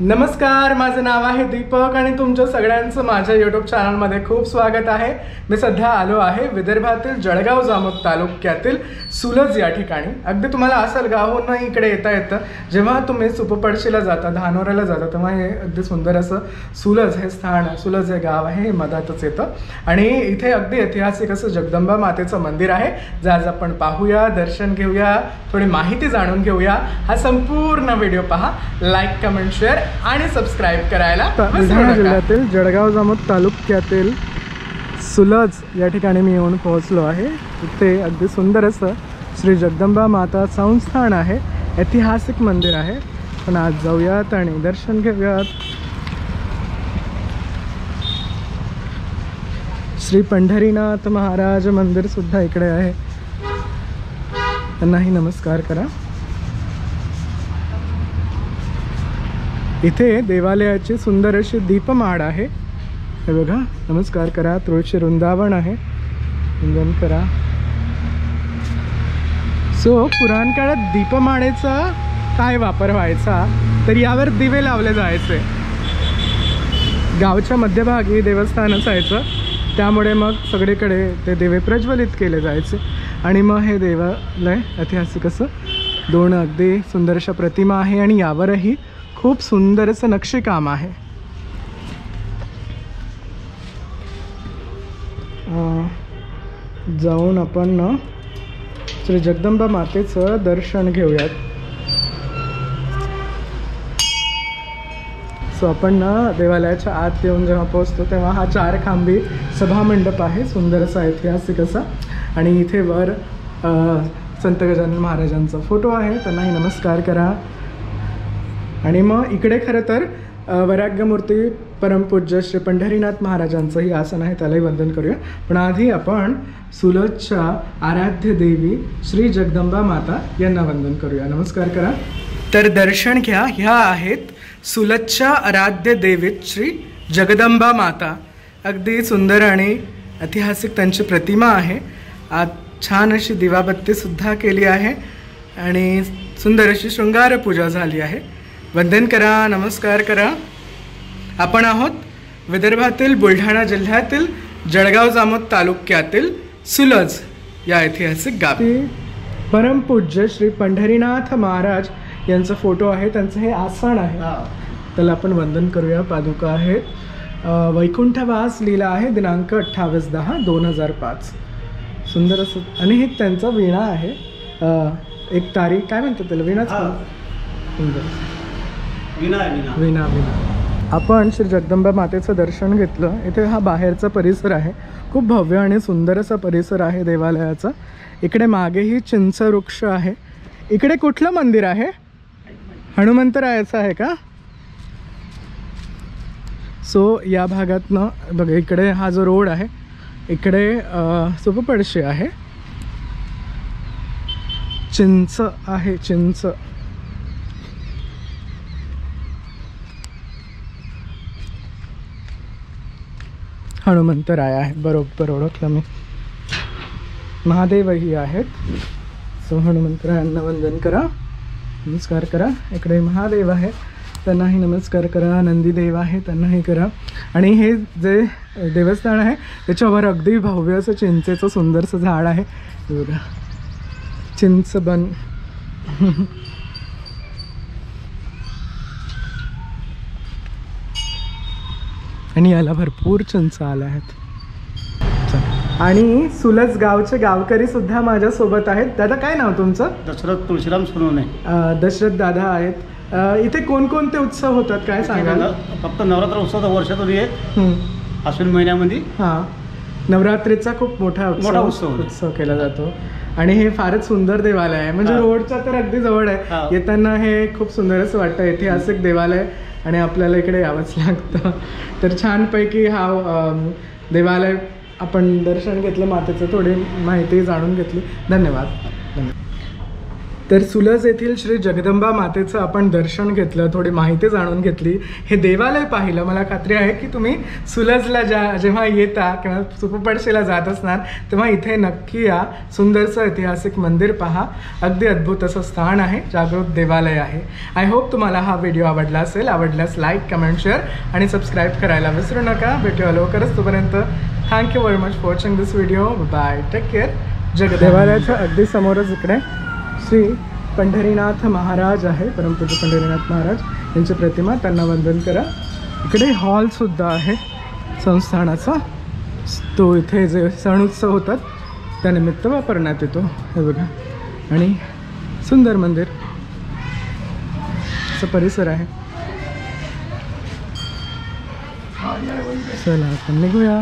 नमस्कार, माझं नाव आहे दीपक आणि तुमच्या सगळ्यांचं माझ्या यूट्यूब चॅनलमध्ये खूप स्वागत आहे। मी सध्या आलो आहे विदर्भातील जळगाव जामोद तालुक्यातील सुलज या ठिकाणी। अगदी तुम्हाला असेल गावाहून इकडे येता येतं, जेव्हा तुम्ही सुपपडशीला जाता, धानोऱ्याला जाता, तेव्हा हे अगदी सुंदर असं सुलज हे स्थान, सुलज हे गाव आहे, हे मधातच येतं आणि इथे अगदी ऐतिहासिक असं जगदंबा मातेचं मंदिर आहे। जे आज आपण पाहूया, दर्शन घेऊया, थोडी माहिती जाणून घेऊया। हा संपूर्ण व्हिडिओ पहा, लाईक, कमेंट, शेअर आणि सबस्क्राइब करायला बुलढाणा जिल्ह्यातील जळगाव जामोद तालुक्यातील सुलज या ठिकाणी मी येऊन पोहोचलो आहे। इथे अगदी सुंदर असं श्री जगदंबा माता संस्थान आहे, ऐतिहासिक मंदिर आहे। पण आज जाऊयात आणि दर्शन घेऊयात। श्री पंढरीनाथ महाराज मंदिर सुद्धा इकडे आहे, त्यांनाही नमस्कार करा। इथे देवालयाची सुंदर अशी दीपमाळ आहे, हे बघा, नमस्कार करा। तुळशी वृंदावन आहे, वंदन करा। पुराण काळात दीपमाळेचा काय वापर व्हायचा, तर यावर दिवे लावले जायचे। गावच्या मध्यभागी देवस्थान असायचं, त्यामुळे मग सगळीकडे ते दिवे प्रज्वलित केले जायचे। आणि मग हे देवालय ऐतिहासिक असं दोन अगदी सुंदर अशा प्रतिमा आहे आणि यावरही खूप सुंदर असं नक्षीकाम आहे। जाऊन आपण श्री जगदंबा मातेचं दर्शन घेऊयात। आपण देवालयाच्या आत येऊन जेव्हा पोहोचतो तेव्हा हा 4 खांबी सभामंडप आहे, सुंदर असा ऐतिहासिक असा। आणि इथे वर संत गजानन महाराजांचा फोटो आहे, त्यांनाही नमस्कार करा। आणि मग इकडे खरं तर वैराग्यमूर्ती परमपूज्य श्री पंढरीनाथ महाराजांचंही आसन आहे, त्यालाही वंदन करूया। पण आधी आपण सुलजच्या आराध्य देवी श्री जगदंबा माता यांना वंदन करूया, नमस्कार करा। तर दर्शन घ्या। ह्या आहेत सुलजच्या आराध्य देवीत श्री जगदंबा माता। अगदी सुंदर आणि ऐतिहासिक त्यांची प्रतिमा आहे। आज छान अशी दिवाबत्तीसुद्धा केली आहे आणि सुंदर अशी शृंगार पूजा झाली आहे। वंदन करा, नमस्कार करा। आपण आहोत विदर्भातील बुलढाणा जिल्ह्यातील जळगाव जामोद तालुक्यातील सुलज या ऐतिहासिक गावी। परमपूज्य श्री पंढरीनाथ महाराज यांचा फोटो आहे, त्यांचं हे आसन आहे, त्याला आपण वंदन करूया। पादुका आहेत, वैकुंठवास लीला आहे, दिनांक 28/10/2005, सुंदर असं। आणि हे त्यांचा वीणा आहे, एक तारीख काय म्हणतात त्याला, वीणाच सुंदर वीणा। आपण श्री जगदंबा मातेचं दर्शन घेतलं। इथे हा बाहेरचा परिसर आहे, खूप भव्य आणि सुंदर असा परिसर आहे देवालयाचा। इकडे मागेही चिंच वृक्ष आहे। इकडे कुठलं मंदिर आहे, हनुमंतरायाचं आहे का? या भागातनं बघा, इकडे हा जो रोड आहे, इकडे सुपपडशी आहे, चिंच आहे, चिंच। हनुमंतराय आहे, बरोबर ओळखलं मी। महादेवही आहेत, हनुमंतरायांना वंदन करा, नमस्कार करा। इकडे महादेव आहे, त्यांनाही नमस्कार करा। नंदीदेव आहे, त्यांनाही करा। आणि हे जे देवस्थान आहे त्याच्यावर अगदी भव्य असं चिंचेचं सुंदरसं झाड आहे, बघा, चिंचबन। आणि याला भरपूर चिंच आल्या आहेत। आणि सुलज गावचे गावकरी सुद्धा माझ्या सोबत आहेत। दादा, काय नाव तुमचं? दशरथ तुळशीराम सोनवणे। दशरथ दादा आहेत। इथे कोणकोणते उत्सव होतात, काय सांगाल? फक्त नवरात्र उत्सव वर्षातून एक अश्विन महिन्यामध्ये नवरात्रीचा खूप मोठा उत्सव केला जातो। आणि हे फारच सुंदर देवालय आहे, म्हणजे रोडच्या तर अगदी जवळ आहे। येताना हे खूप सुंदर असं वाटतं, ऐतिहासिक देवालय, आणि आपल्याला इकडे यावंच लागतं। तर छानपैकी हा देवालय आपण दर्शन घेतलं, मातेचं थोडी माहिती जाणून घेतली। धन्यवाद। तर सुलज येथील श्री जगदंबा मातेचं आपण दर्शन घेतलं, थोडी माहिती जाणून घेतली, हे देवालय पाहिलं. मला खात्री आहे की तुम्ही सुलजला जेव्हा येता किंवा सुपपडशीला जात असणार तेव्हा इथे नक्की या. सुंदरचं ऐतिहासिक मंदिर पहा, अगदी अद्भुत असं स्थान आहे, जागृत देवालय आहे. आय होप तुम्हाला हा व्हिडिओ आवडला असेल. आवडल्यास लाईक, कमेंट, शेअर आणि सबस्क्राईब करायला विसरू नका. भेटूया लवकरच. तोपर्यंत thank you very much for watching this video. Bye, take care. देवालयाच्या अगदी समोरच इकडे श्री पंढरीनाथ महाराज आहे, परमपूज्य पंढरीनाथ महाराज यांची प्रतिमा, त्यांना वंदन करा. इकडे हॉलसुद्धा आहे संस्थानाचा, तो इथे जे सण उत्सव होतात त्यानिमित्त वापरण्यात येतो. हे बघा, आणि सुंदर मंदिर असं परिसर आहे. चला आपण निघूया.